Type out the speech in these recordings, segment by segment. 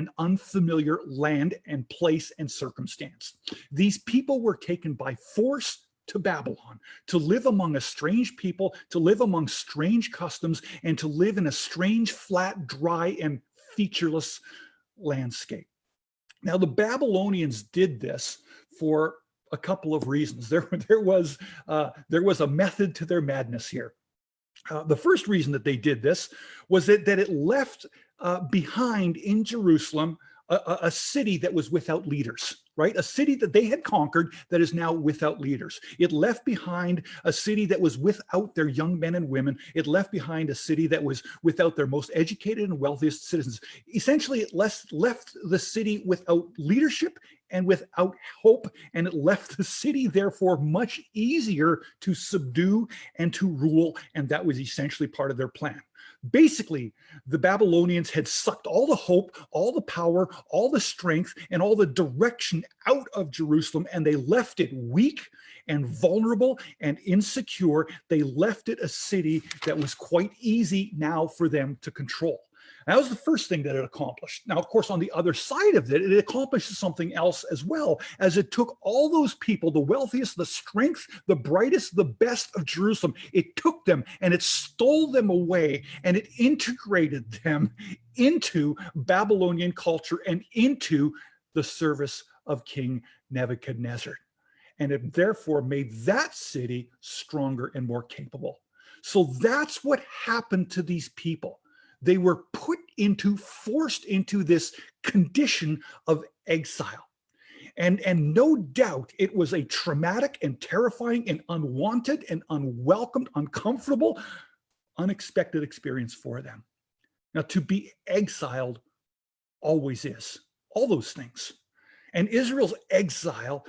an unfamiliar land and place and circumstance. These people were taken by force to Babylon, to live among a strange people, to live among strange customs, and to live in a strange, flat, dry, and featureless landscape. Now, the Babylonians did this for a couple of reasons. There was a method to their madness here. The first reason that they did this was that it left behind in Jerusalem a city that was without leaders, right? A city that they had conquered that is now without leaders. It left behind a city that was without their young men and women. It left behind a city that was without their most educated and wealthiest citizens. Essentially, it left the city without leadership and without hope, and it left the city, therefore, much easier to subdue and to rule, and that was essentially part of their plan. Basically, the Babylonians had sucked all the hope, all the power, all the strength, and all the direction out of Jerusalem, and they left it weak and vulnerable and insecure. They left it a city that was quite easy now for them to control. That was the first thing that it accomplished. Now, of course, on the other side of it, it accomplished something else as well, as it took all those people, the wealthiest, the strength, the brightest, the best of Jerusalem. It took them and it stole them away, and it integrated them into Babylonian culture and into the service of King Nebuchadnezzar. And it therefore made that city stronger and more capable. So that's what happened to these people. They were forced into this condition of exile. And no doubt it was a traumatic and terrifying and unwanted and unwelcomed, uncomfortable, unexpected experience for them. Now, to be exiled always is all those things. And Israel's exile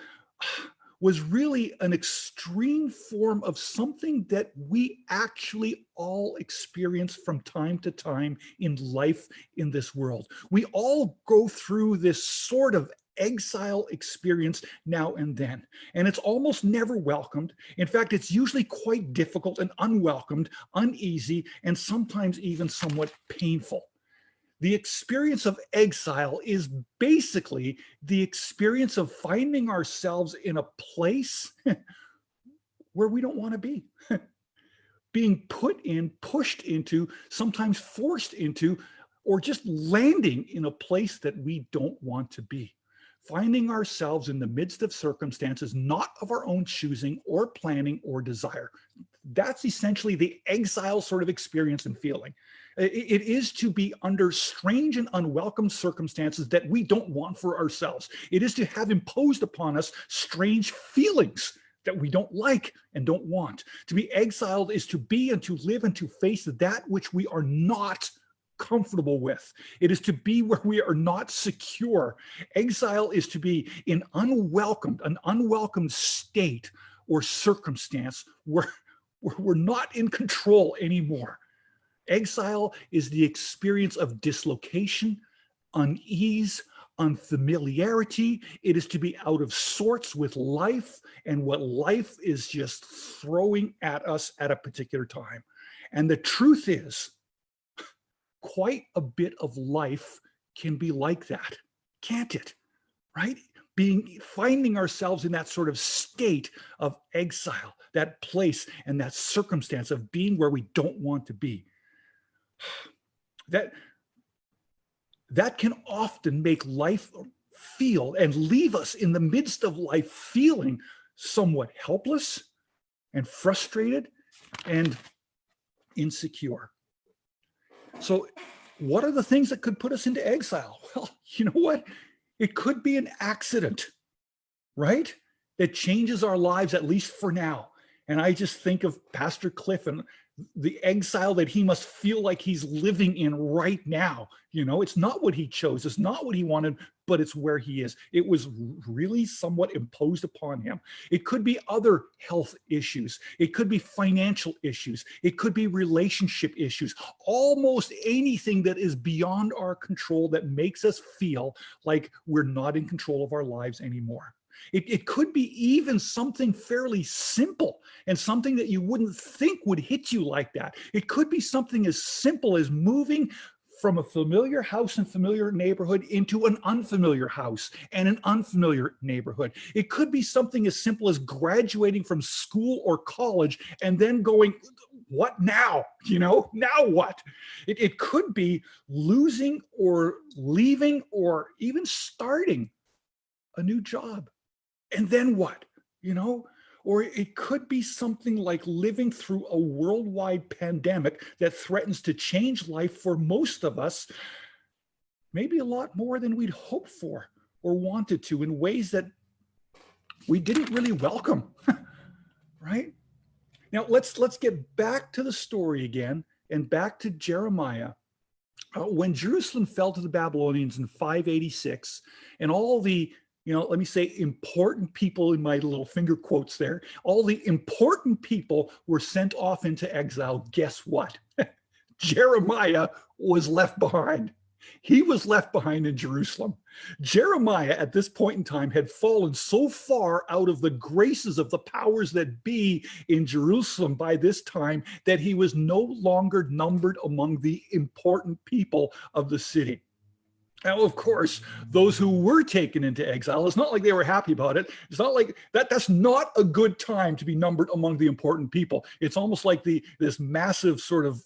was really an extreme form of something that we actually all experience from time to time in life in this world. We all go through this sort of exile experience now and then, and it's almost never welcomed. In fact, it's usually quite difficult and unwelcomed, uneasy, and sometimes even somewhat painful. The experience of exile is basically the experience of finding ourselves in a place where we don't want to be, being put in, pushed into, sometimes forced into, or just landing in a place that we don't want to be. Finding ourselves in the midst of circumstances not of our own choosing or planning or desire. That's essentially the exile sort of experience and feeling. It is to be under strange and unwelcome circumstances that we don't want for ourselves. It is to have imposed upon us strange feelings that we don't like and don't want. To be exiled is to be and to live and to face that which we are not comfortable with. It is to be where we are not secure. Exile is to be in an unwelcome state or circumstance where we're not in control anymore. Exile is the experience of dislocation, unease, unfamiliarity. It is to be out of sorts with life and what life is just throwing at us at a particular time. And the truth is, quite a bit of life can be like that, can't it? Right? Finding ourselves in that sort of state of exile, that place and that circumstance of being where we don't want to be. That can often make life feel and leave us in the midst of life feeling somewhat helpless and frustrated and insecure. So what are the things that could put us into exile? Well, you know what? It could be an accident, right? That changes our lives, at least for now. And I just think of Pastor Cliff and the exile that he must feel like he's living in right now. You know, it's not what he chose. It's not what he wanted, but it's where he is. It was really somewhat imposed upon him. It could be other health issues. It could be financial issues. It could be relationship issues. Almost anything that is beyond our control that makes us feel like we're not in control of our lives anymore. It could be even something fairly simple and something that you wouldn't think would hit you like that. It could be something as simple as moving from a familiar house and familiar neighborhood into an unfamiliar house and an unfamiliar neighborhood. It could be something as simple as graduating from school or college and then going, what now? Now what? It could be losing or leaving or even starting a new job. And then what? Or it could be something like living through a worldwide pandemic that threatens to change life for most of us, maybe a lot more than we'd hoped for or wanted to, in ways that we didn't really welcome, right? Now, let's get back to the story again and back to Jeremiah. When Jerusalem fell to the Babylonians in 586, and all the let me say important people in my little finger quotes there, all the important people were sent off into exile. Guess what? Jeremiah was left behind. He was left behind in Jerusalem. Jeremiah at this point in time had fallen so far out of the graces of the powers that be in Jerusalem by this time that he was no longer numbered among the important people of the city. Now, of course, those who were taken into exile, it's not like they were happy about it. It's not like that's not a good time to be numbered among the important people. It's almost like this massive sort of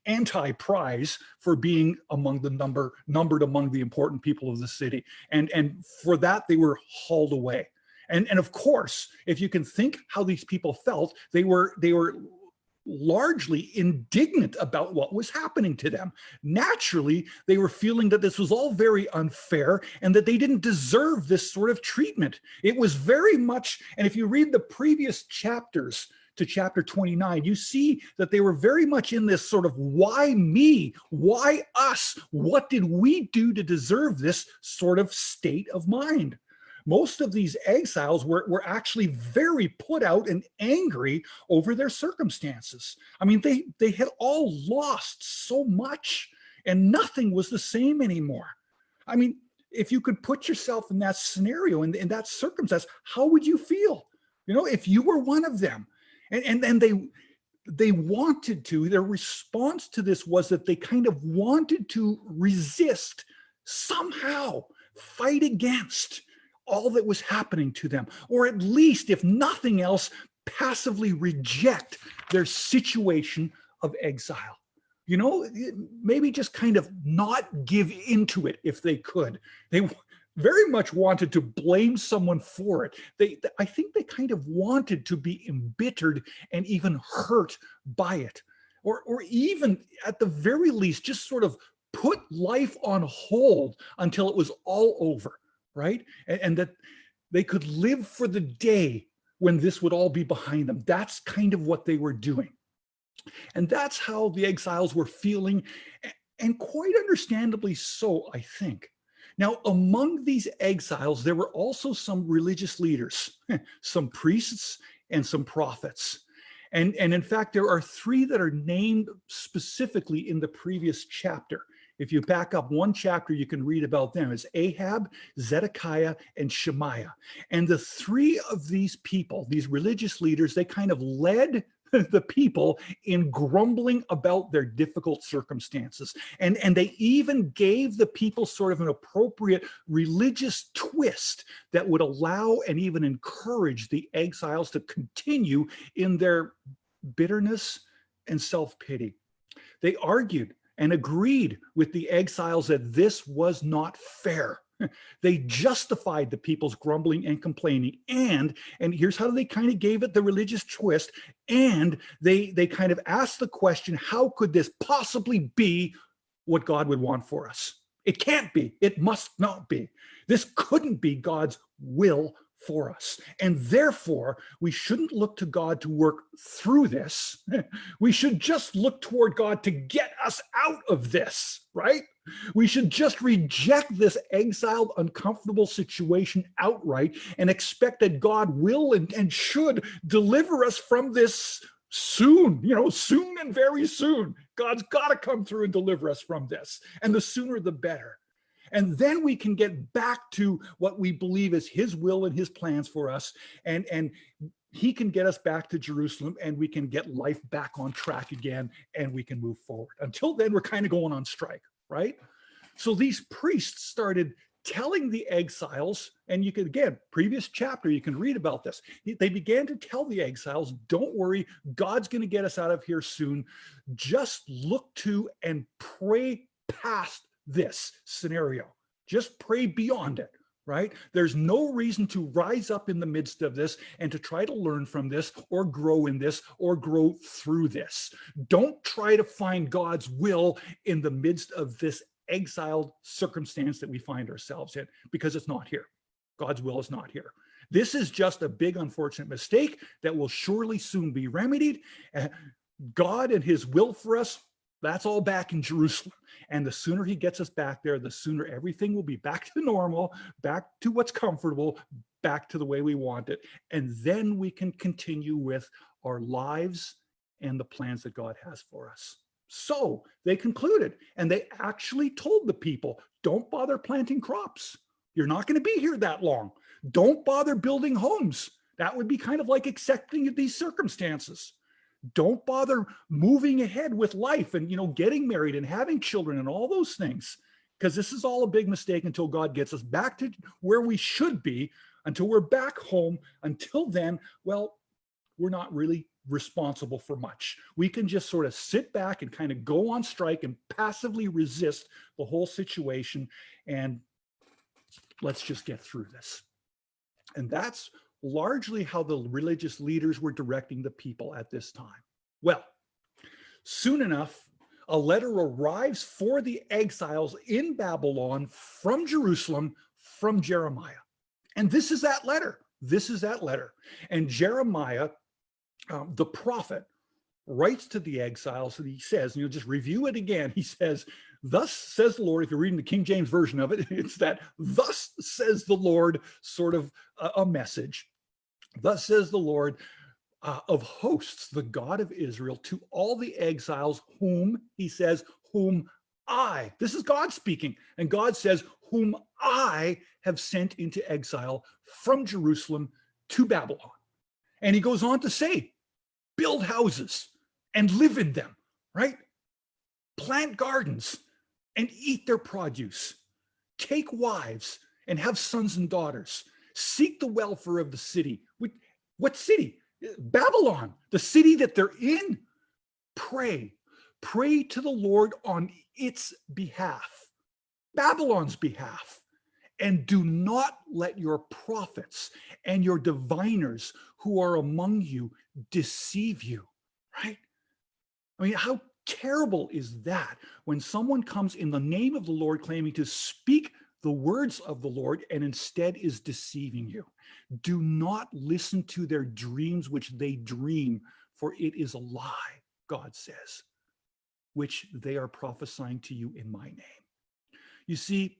anti-prize for being numbered among the important people of the city. And for that, they were hauled away. And of course, if you can think how these people felt, they were largely indignant about what was happening to them. Naturally, they were feeling that this was all very unfair and that they didn't deserve this sort of treatment. It was very much, and if you read the previous chapters to chapter 29, you see that they were very much in this sort of why me? Why us? What did we do to deserve this sort of state of mind? Most of these exiles were actually very put out and angry over their circumstances. I mean, they had all lost so much and nothing was the same anymore. I mean, if you could put yourself in that scenario, in that circumstance, how would you feel? If you were one of them. And they wanted to, their response to this was that they kind of wanted to resist, somehow fight against all that was happening to them, or at least, if nothing else, passively reject their situation of exile. Maybe just kind of not give into it if they could. They very much wanted to blame someone for it. I think they kind of wanted to be embittered and even hurt by it, or even at the very least, just sort of put life on hold until it was all over. Right? And that they could live for the day when this would all be behind them. That's kind of what they were doing. And that's how the exiles were feeling, and quite understandably so, I think. Now, among these exiles, there were also some religious leaders, some priests and some prophets. And in fact, there are three that are named specifically in the previous chapter. If you back up one chapter, you can read about them. It's Ahab, Zedekiah, and Shemaiah. And the three of these people, these religious leaders, they kind of led the people in grumbling about their difficult circumstances. And they even gave the people sort of an appropriate religious twist that would allow and even encourage the exiles to continue in their bitterness and self-pity. They argued and agreed with the exiles that this was not fair. They justified the people's grumbling and complaining, and here's how they kind of gave it the religious twist, and they kind of asked the question, how could this possibly be what God would want for us? It can't be. It must not be. This couldn't be God's will for us. And therefore, we shouldn't look to God to work through this. We should just look toward God to get us out of this, right? We should just reject this exiled, uncomfortable situation outright and expect that God will and should deliver us from this soon, soon and very soon. God's got to come through and deliver us from this. And the sooner, the better. And then we can get back to what we believe is his will and his plans for us. And he can get us back to Jerusalem and we can get life back on track again and we can move forward. Until then, we're kind of going on strike, right? So these priests started telling the exiles, and you can, again, previous chapter, you can read about this. They began to tell the exiles, don't worry, God's going to get us out of here soon. Just look to and pray past this scenario. Just pray beyond it, right? There's no reason to rise up in the midst of this and to try to learn from this or grow in this or grow through this. Don't try to find God's will in the midst of this exiled circumstance that we find ourselves in, because it's not here. God's will is not here. This is just a big, unfortunate mistake that will surely soon be remedied. God and his will for us, that's all back in Jerusalem. And the sooner he gets us back there, the sooner everything will be back to normal, back to what's comfortable, back to the way we want it. And then we can continue with our lives and the plans that God has for us. So they concluded, and they actually told the people, don't bother planting crops. You're not going to be here that long. Don't bother building homes. That would be kind of like accepting these circumstances. Don't bother moving ahead with life and, getting married and having children and all those things, because this is all a big mistake until God gets us back to where we should be, until we're back home. Until then, well, we're not really responsible for much. We can just sort of sit back and kind of go on strike and passively resist the whole situation, and let's just get through this. And that's largely how the religious leaders were directing the people at this time. Well, soon enough, a letter arrives for the exiles in Babylon from Jerusalem, from Jeremiah. And this is that letter. This is that letter. And Jeremiah, the prophet, writes to the exiles, and he says, just review it again. He says, thus says the Lord. If you're reading the King James Version of it, it's that thus says the Lord sort of a message. Thus says the Lord of hosts, the God of Israel, to all the exiles whom, he says, whom I, this is God speaking, and God says, whom I have sent into exile from Jerusalem to Babylon. And he goes on to say, build houses and live in them, right? Plant gardens and eat their produce. Take wives and have sons and daughters. Seek the welfare of the city. What city? Babylon, the city that they're in. Pray. Pray to the Lord on its behalf, Babylon's behalf. And do not let your prophets and your diviners who are among you deceive you, right? I mean, how terrible is that when someone comes in the name of the Lord claiming to speak the words of the Lord and instead is deceiving you? Do not listen to their dreams which they dream, for it is a lie, God says, which they are prophesying to you in my name. You see,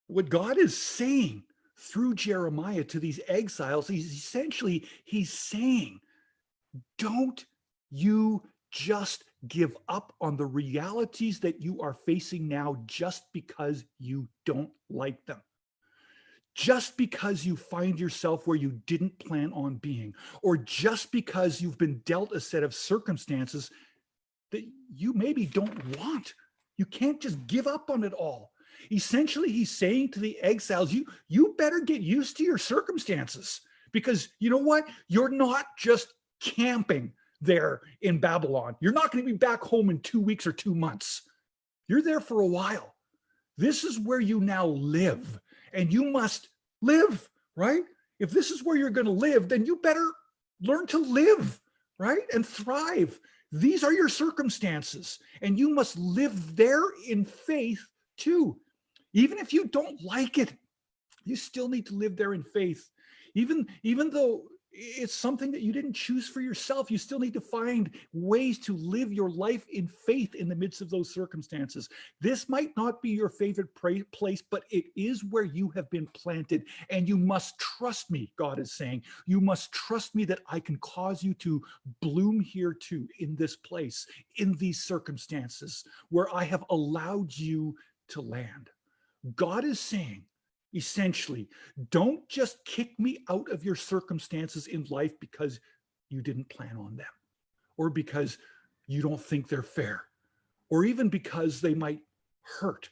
what God is saying through Jeremiah to these exiles, he's saying, don't you just give up on the realities that you are facing now just because you don't like them. Just because you find yourself where you didn't plan on being, or just because you've been dealt a set of circumstances that you maybe don't want. You can't just give up on it all. Essentially, he's saying to the exiles, you better get used to your circumstances, because you know what? You're not just camping there in Babylon. You're not going to be back home in 2 weeks or 2 months. You're there for a while. This is where you now live, and you must live, right? If this is where you're going to live, then you better learn to live, right? And thrive. These are your circumstances, and you must live there in faith too. Even if you don't like it, you still need to live there in faith. Even though it's something that you didn't choose for yourself, you still need to find ways to live your life in faith in the midst of those circumstances. This might not be your favorite place, but it is where you have been planted, and you must trust me, God is saying. You must trust me that I can cause you to bloom here too, in this place, in these circumstances where I have allowed you to land. God is saying, Essentially, don't just kick me out of your circumstances in life because you didn't plan on them, or because you don't think they're fair, or even because they might hurt.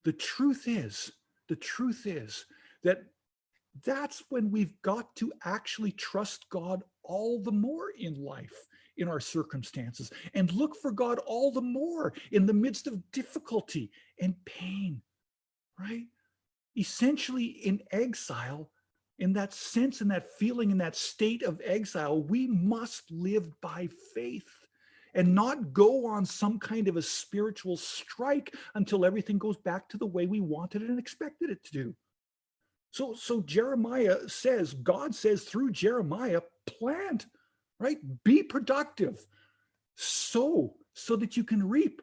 The truth is, the truth is that that's when we've got to actually trust God all the more in life, in our circumstances, and look for God all the more in the midst of difficulty and pain, right? Essentially, in exile, in that sense, in that feeling, in that state of exile, we must live by faith and not go on some kind of a spiritual strike until everything goes back to the way we wanted and expected it to do. So Jeremiah says, God says through Jeremiah, plant, right? Be productive, sow so that you can reap.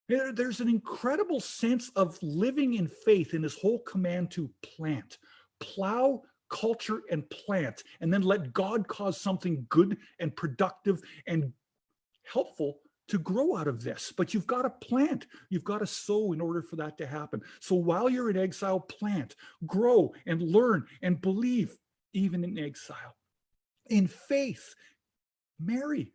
There's an incredible sense of living in faith in this whole command to plant, plow, culture, and plant, and then let God cause something good and productive and helpful to grow out of this. But you've got to plant, you've got to sow in order for that to happen. So while you're in exile, plant, grow, and learn and believe, even in exile. In faith, marry,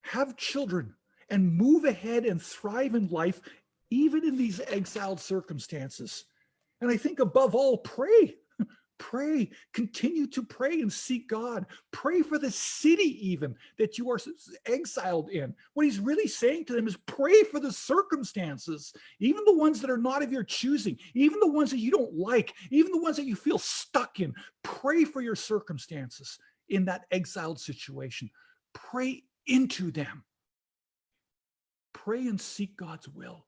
have children, and move ahead and thrive in life, even in these exiled circumstances. And I think above all, pray. Pray, continue to pray and seek God. Pray for the city even that you are exiled in. What he's really saying to them is pray for the circumstances, even the ones that are not of your choosing, even the ones that you don't like, even the ones that you feel stuck in. Pray for your circumstances in that exiled situation. Pray into them. Pray and seek God's will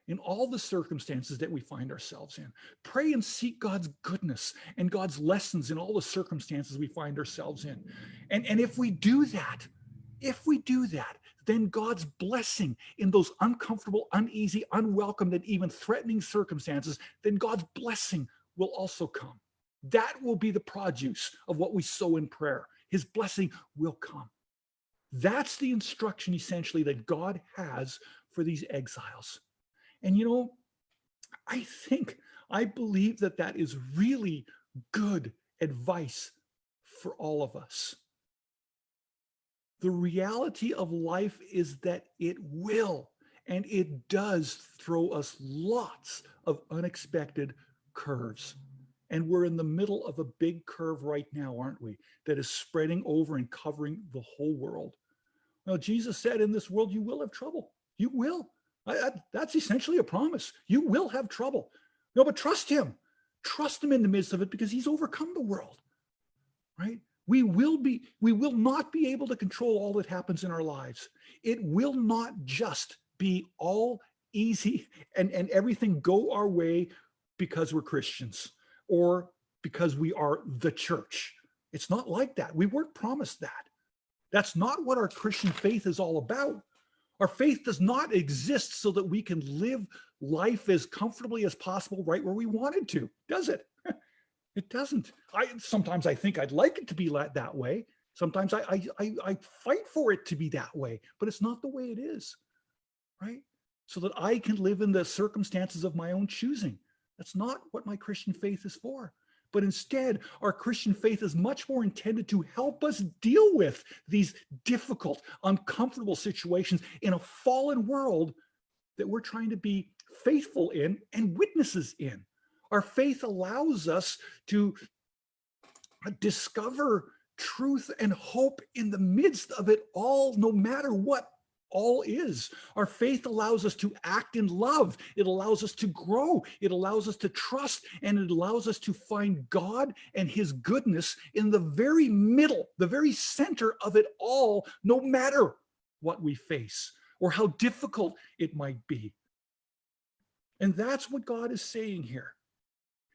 in all the circumstances that we find ourselves in. Pray and seek God's goodness and God's lessons in all the circumstances we find ourselves in. And if we do that, then God's blessing in those uncomfortable, uneasy, unwelcome, and even threatening circumstances, then God's blessing will also come. That will be the produce of what we sow in prayer. His blessing will come. That's the instruction essentially that God has for these exiles. And I believe that that is really good advice for all of us. The reality of life is that it will, and it does throw us lots of unexpected curves. And we're in the middle of a big curve right now, aren't we? That is spreading over and covering the whole world. Now, Jesus said, in this world, you will have trouble. You will. That's essentially a promise. You will have trouble. No, but trust him. Trust him in the midst of it because he's overcome the world, right? We will not be able to control all that happens in our lives. It will not just be all easy and everything go our way because we're Christians or because we are the church. It's not like that. We weren't promised that. That's not what our Christian faith is all about. Our faith does not exist so that we can live life as comfortably as possible right where we wanted to, does it? It doesn't. Sometimes I think I'd like it to be that way. Sometimes I fight for it to be that way, but it's not the way it is, right? So that I can live in the circumstances of my own choosing. That's not what my Christian faith is for. But instead, our Christian faith is much more intended to help us deal with these difficult, uncomfortable situations in a fallen world that we're trying to be faithful in and witnesses in. Our faith allows us to discover truth and hope in the midst of it all, no matter what all is. Our faith allows us to act in love. It allows us to grow. It allows us to trust, and it allows us to find God and his goodness in the very middle, the very center of it all, no matter what we face or how difficult it might be. And that's what God is saying here.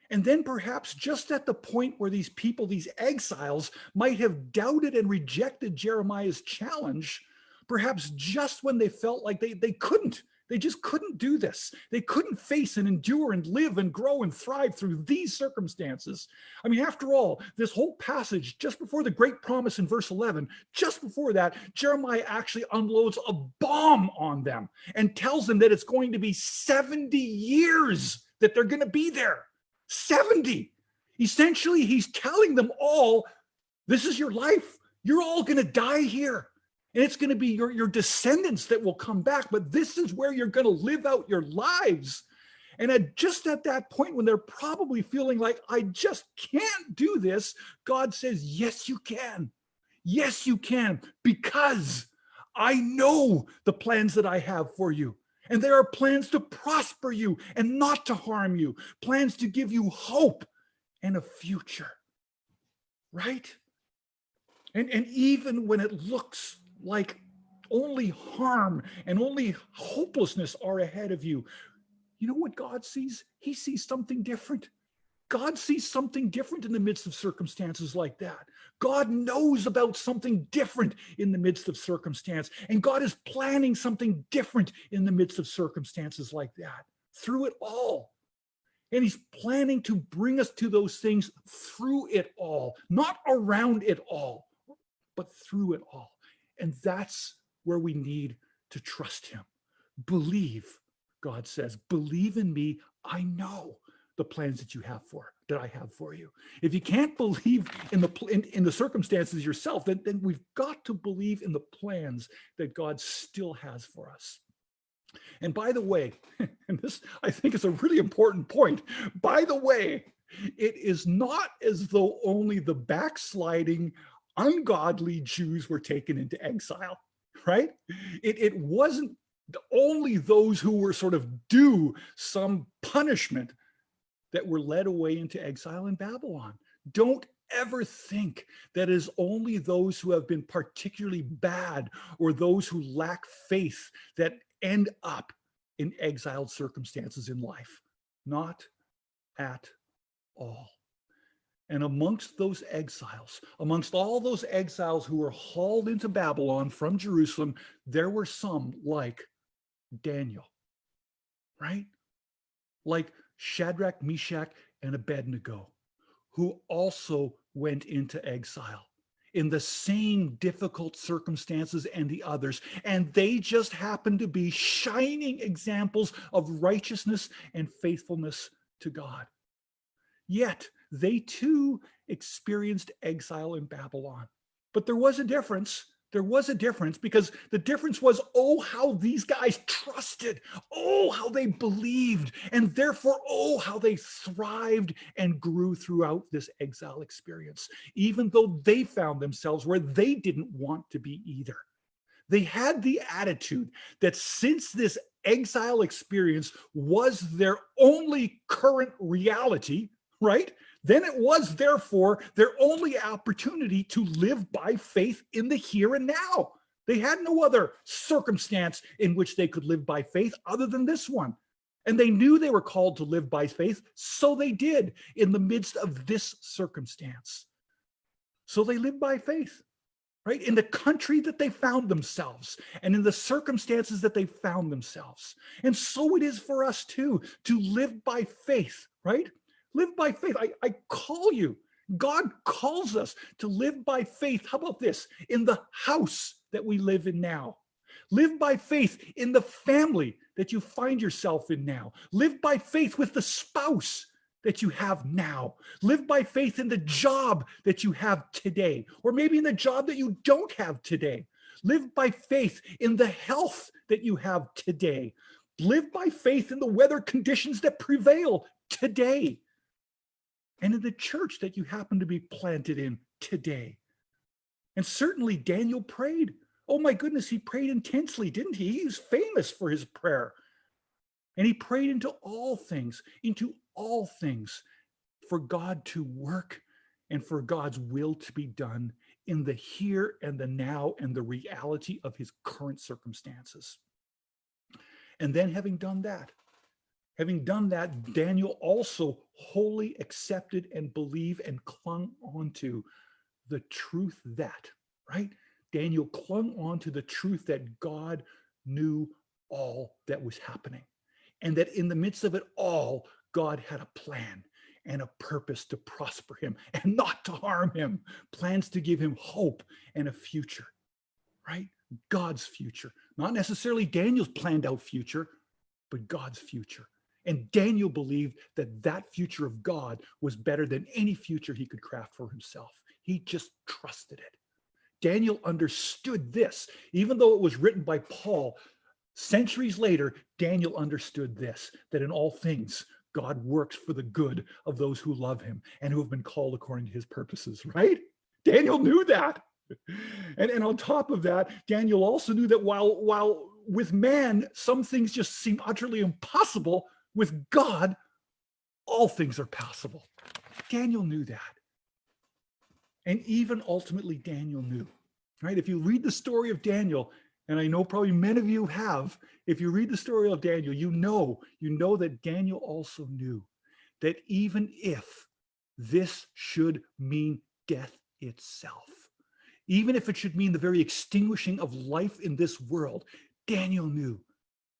And then perhaps just at the point where these people, these exiles, might have doubted and rejected Jeremiah's challenge, perhaps just when they felt like they just couldn't do this. They couldn't face and endure and live and grow and thrive through these circumstances. I mean, after all, this whole passage, just before the great promise in verse 11, just before that, Jeremiah actually unloads a bomb on them and tells them that it's going to be 70 years that they're going to be there. 70. Essentially, he's telling them all, this is your life. You're all going to die here. And it's going to be your descendants that will come back. But this is where you're going to live out your lives. And just at that point, when they're probably feeling like, I just can't do this, God says, yes, you can. Yes, you can, because I know the plans that I have for you. And there are plans to prosper you and not to harm you, plans to give you hope and a future, right? And even when it looks like only harm and only hopelessness are ahead of you, you know what God sees? He sees something different. God sees something different in the midst of circumstances like that. God knows about something different in the midst of circumstance. And God is planning something different in the midst of circumstances like that, through it all. And he's planning to bring us to those things through it all, not around it all, but through it all. And that's where we need to trust him. Believe, God says, believe in me. I know the plans that I have for you. If you can't believe in the circumstances yourself, then we've got to believe in the plans that God still has for us. And by the way, and this I think is a really important point, by the way, it is not as though only the backsliding, ungodly Jews were taken into exile, right? It wasn't only those who were sort of due some punishment that were led away into exile in Babylon. Don't ever think that is only those who have been particularly bad or those who lack faith that end up in exiled circumstances in life. Not at all. And amongst those exiles, amongst all those exiles who were hauled into Babylon from Jerusalem, there were some like Daniel, right? Like Shadrach, Meshach, and Abednego, who also went into exile in the same difficult circumstances and the others. And they just happened to be shining examples of righteousness and faithfulness to God. Yet they too experienced exile in Babylon. But there was a difference. There was a difference, because the difference was, oh, how these guys trusted. Oh, how they believed. And therefore, oh, how they thrived and grew throughout this exile experience, even though they found themselves where they didn't want to be either. They had the attitude that since this exile experience was their only current reality, right? Then it was therefore their only opportunity to live by faith in the here and now. They had no other circumstance in which they could live by faith other than this one. And they knew they were called to live by faith, so they did in the midst of this circumstance. So they lived by faith, right? In the country that they found themselves and in the circumstances that they found themselves. And so it is for us too, to live by faith, right? Live by faith. I call you. God calls us to live by faith. How about this? In the house that we live in now. Live by faith in the family that you find yourself in now. Live by faith with the spouse that you have now. Live by faith in the job that you have today, or maybe in the job that you don't have today. Live by faith in the health that you have today. Live by faith in the weather conditions that prevail today, and in the church that you happen to be planted in today. And certainly Daniel prayed. Oh my goodness, he prayed intensely, didn't he? He was famous for his prayer. And he prayed into all things for God to work and for God's will to be done in the here and the now and the reality of his current circumstances. And then having done that, Daniel also wholly accepted and believed and clung onto the truth that, right? Daniel clung on to the truth that God knew all that was happening, and that in the midst of it all, God had a plan and a purpose to prosper him and not to harm him, plans to give him hope and a future, right? God's future, not necessarily Daniel's planned out future, but God's future. And Daniel believed that that future of God was better than any future he could craft for himself. He just trusted it. Daniel understood this, even though it was written by Paul centuries later. Daniel understood this, that in all things, God works for the good of those who love him and who have been called according to his purposes, right? Daniel knew that. And on top of that, Daniel also knew that while with man, some things just seem utterly impossible, with God, all things are possible. Daniel knew that. And even ultimately, Daniel knew, right? If you read the story of Daniel, and I know probably many of you have, if you read the story of Daniel, you know that Daniel also knew that even if this should mean death itself, even if it should mean the very extinguishing of life in this world, Daniel knew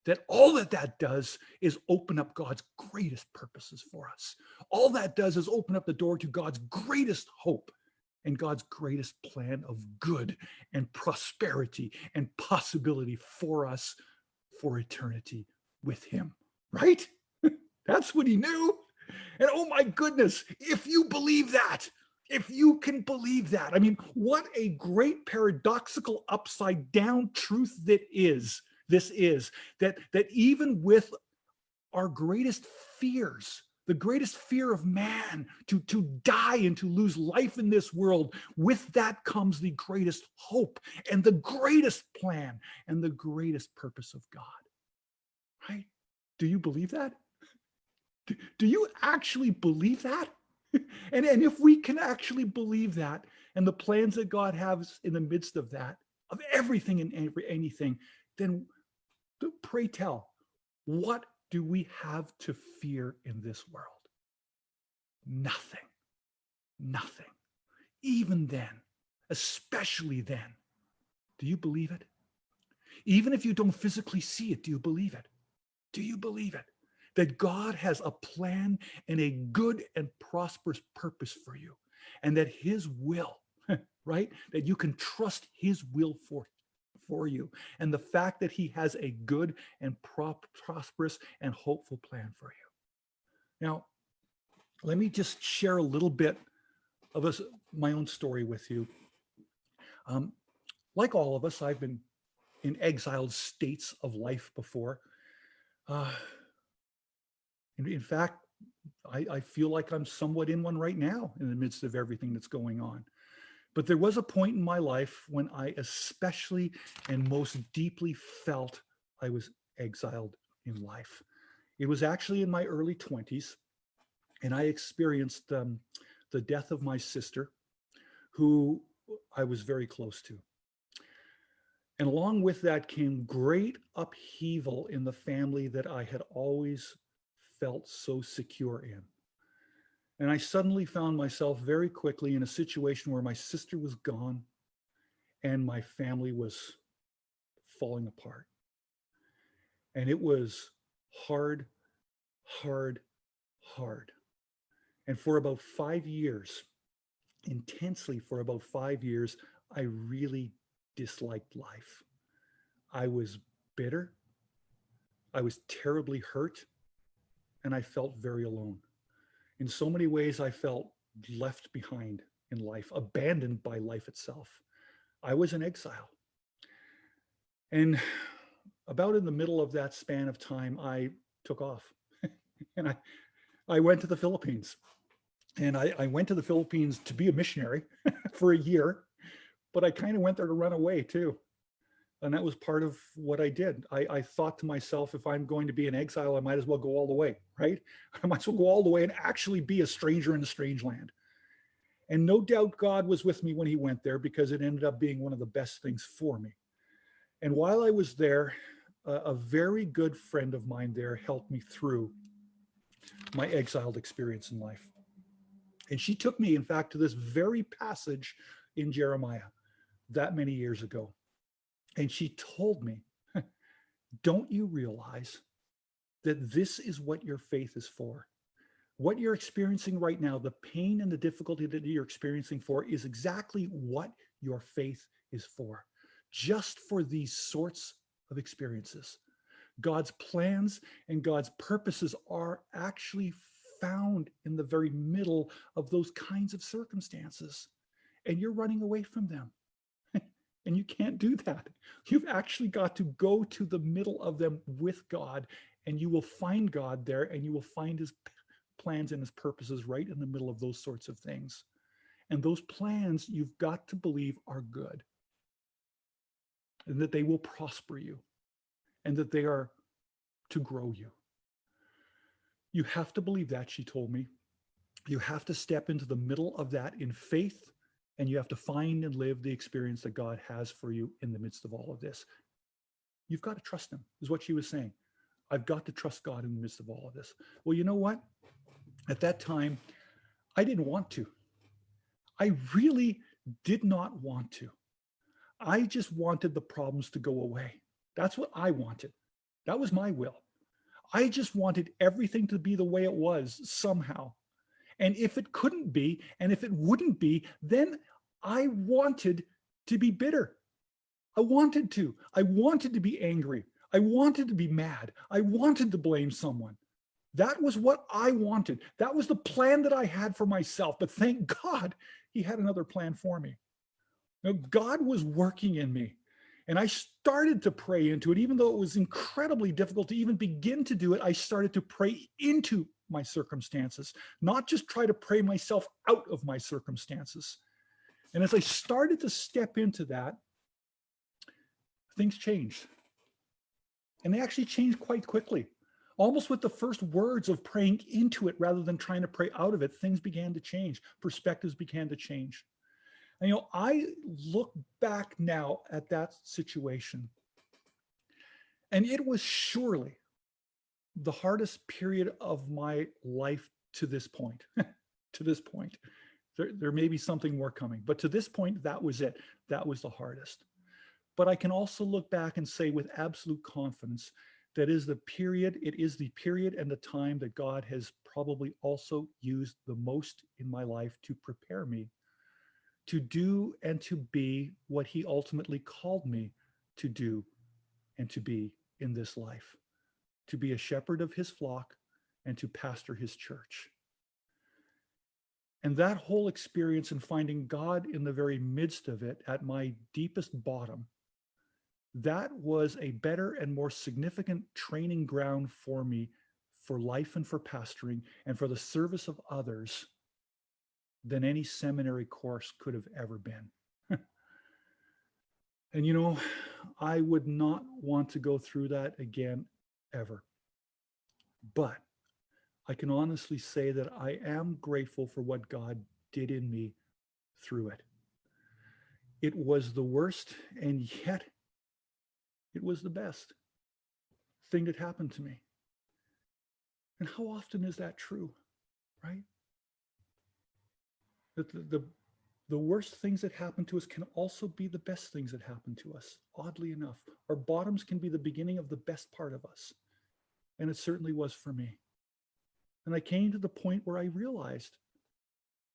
that all that does is open up God's greatest purposes for us. All that does is open up the door to God's greatest hope and God's greatest plan of good and prosperity and possibility for us for eternity with him, right? That's what he knew. And oh my goodness, if you believe that, if you can believe that, I mean, what a great paradoxical upside down truth this is that even with our greatest fears, the greatest fear of man, to die and to lose life in this world, with that comes the greatest hope and the greatest plan and the greatest purpose of God, right? Do you believe that? Do you actually believe that? And if we can actually believe that and the plans that God has in the midst of that, of everything and anything, then pray tell, what do we have to fear in this world? Nothing. Nothing. Even then, especially then, do you believe it? Even if you don't physically see it, do you believe it? Do you believe it? That God has a plan and a good and prosperous purpose for you, and that his will, right? That you can trust his will for you, and the fact that he has a good and prosperous and hopeful plan for you. Now, let me just share a little bit of my own story with you. Like all of us, I've been in exiled states of life before. In fact, I feel like I'm somewhat in one right now in the midst of everything that's going on. But there was a point in my life when I especially and most deeply felt I was exiled in life. It was actually in my early 20s, and I experienced the death of my sister, who I was very close to. And along with that came great upheaval in the family that I had always felt so secure in. And I suddenly found myself very quickly in a situation where my sister was gone and my family was falling apart. And it was hard, hard, hard. And for about 5 years, intensely for about 5 years, I really disliked life. I was bitter. I was terribly hurt. And I felt very alone. In so many ways, I felt left behind in life, abandoned by life itself. I was in exile. And about in the middle of that span of time, I took off and I went to the Philippines. And I went to the Philippines to be a missionary for a year, but I kind of went there to run away too. And that was part of what I did. I thought to myself, if I'm going to be in exile, I might as well go all the way, right? I might as well go all the way and actually be a stranger in a strange land. And no doubt God was with me when he went there, because it ended up being one of the best things for me. And while I was there, a very good friend of mine there helped me through my exiled experience in life. And she took me, in fact, to this very passage in Jeremiah that many years ago. And she told me, don't you realize that this is what your faith is for? What you're experiencing right now, the pain and the difficulty that you're experiencing for, is exactly what your faith is for. Just for these sorts of experiences. God's plans and God's purposes are actually found in the very middle of those kinds of circumstances. And you're running away from them. And you can't do that. You've actually got to go to the middle of them with God, and you will find God there, and you will find his plans and his purposes right in the middle of those sorts of things. And those plans, you've got to believe, are good, and that they will prosper you, and that they are to grow you. You have to believe that, she told me. You have to step into the middle of that in faith, and you have to find and live the experience that God has for you in the midst of all of this. You've got to trust him, is what she was saying. I've got to trust God in the midst of all of this. Well, you know what? At that time, I didn't want to. I really did not want to. I just wanted the problems to go away. That's what I wanted. That was my will. I just wanted everything to be the way it was somehow. And if it couldn't be, and if it wouldn't be, then I wanted to be bitter. I wanted to. I wanted to be angry. I wanted to be mad. I wanted to blame someone. That was what I wanted. That was the plan that I had for myself. But thank God he had another plan for me. Now, God was working in me. And I started to pray into it, even though it was incredibly difficult to even begin to do it. I started to pray into my circumstances, not just try to pray myself out of my circumstances. And as I started to step into that, things changed. And they actually changed quite quickly. Almost with the first words of praying into it rather than trying to pray out of it, things began to change. Perspectives began to change. And, I look back now at that situation, and it was surely the hardest period of my life to this point. To this point. There may be something more coming, but to this point, that was it. That was the hardest. But I can also look back and say with absolute confidence that it is the period and the time that God has probably also used the most in my life to prepare me to do and to be what he ultimately called me to do and to be in this life, to be a shepherd of his flock and to pastor his church. And that whole experience in finding God in the very midst of it at my deepest bottom, that was a better and more significant training ground for me for life and for pastoring and for the service of others than any seminary course could have ever been. And I would not want to go through that again, ever. But I can honestly say that I am grateful for what God did in me through it. It was the worst, and yet it was the best thing that happened to me. And how often is that true, right? That the worst things that happen to us can also be the best things that happen to us, oddly enough. Our bottoms can be the beginning of the best part of us. And it certainly was for me. And I came to the point where I realized,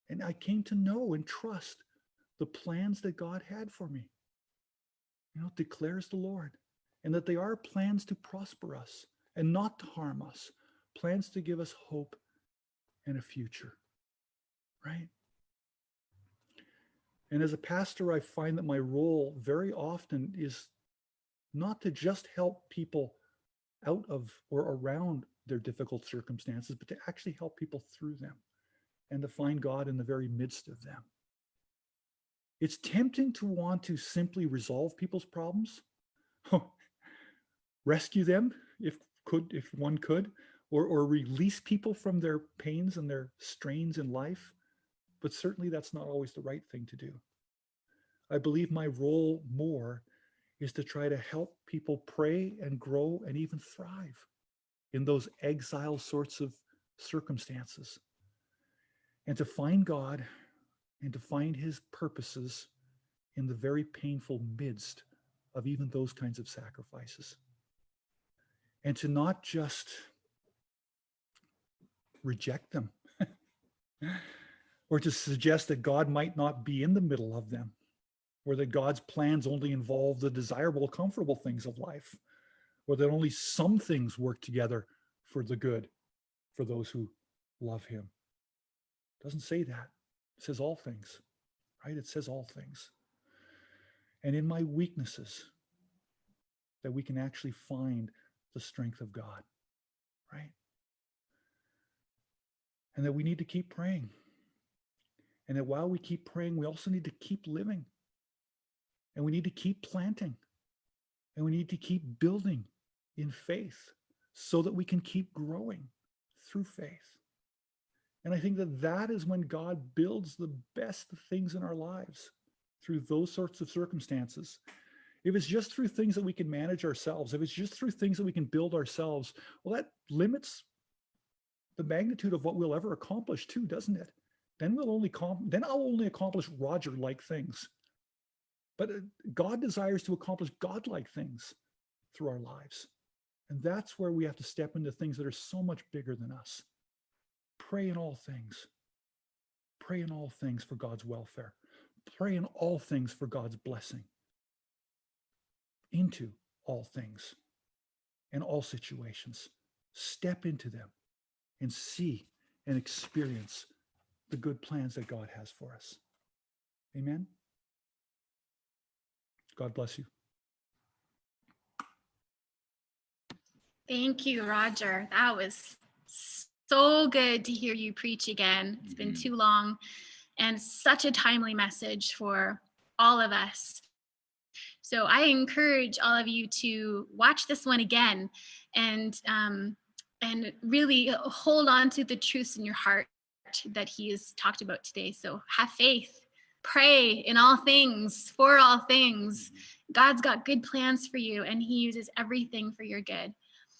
and I came to know and trust the plans that God had for me. Declares the Lord. And that they are plans to prosper us and not to harm us. Plans to give us hope and a future, right? And as a pastor, I find that my role very often is not to just help people out of or around their difficult circumstances, but to actually help people through them and to find God in the very midst of them. It's tempting to want to simply resolve people's problems, rescue them if one could, or release people from their pains and their strains in life. But certainly that's not always the right thing to do. I believe my role more is to try to help people pray and grow and even thrive in those exile sorts of circumstances, and to find God and to find his purposes in the very painful midst of even those kinds of sacrifices. And to not just reject them or to suggest that God might not be in the middle of them, or that God's plans only involve the desirable, comfortable things of life. or that only some things work together for the good for those who love him. It doesn't say that. It says all things, right? It says all things. And in my weaknesses, that we can actually find the strength of God, right? And that we need to keep praying. And that while we keep praying, we also need to keep living. And we need to keep planting. And we need to keep building in faith so that we can keep growing through faith. And I think that that is when God builds the best things in our lives, through those sorts of circumstances. If it's just through things that we can manage ourselves, if it's just through things that we can build ourselves, well, that limits the magnitude of what we'll ever accomplish too, doesn't it? Then I'll only accomplish Roger-like things. But God desires to accomplish God-like things through our lives. And that's where we have to step into things that are so much bigger than us. Pray in all things. Pray in all things for God's welfare. Pray in all things for God's blessing. Into all things and all situations. Step into them and see and experience the good plans that God has for us. Amen. God bless you. Thank you, Roger. That was so good to hear you preach again. It's been too long, and such a timely message for all of us. So I encourage all of you to watch this one again and really hold on to the truths in your heart that he has talked about today. So have faith, pray in all things, for all things. God's got good plans for you, and he uses everything for your good.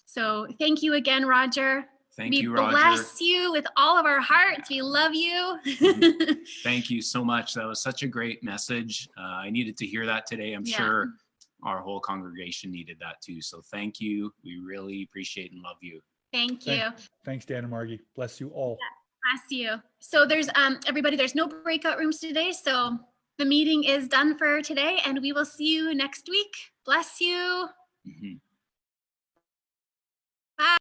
So thank you again, Roger. Thank you, Roger. We bless you with all of our hearts. We love you. Thank you so much. That was such a great message. I needed to hear that today. I'm sure our whole congregation needed that too. So thank you. We really appreciate and love you. Thank you. Thanks, Dan and Margie. Bless you all. Yeah, bless you. So there's everybody, there's no breakout rooms today. So the meeting is done for today, and we will see you next week. Bless you.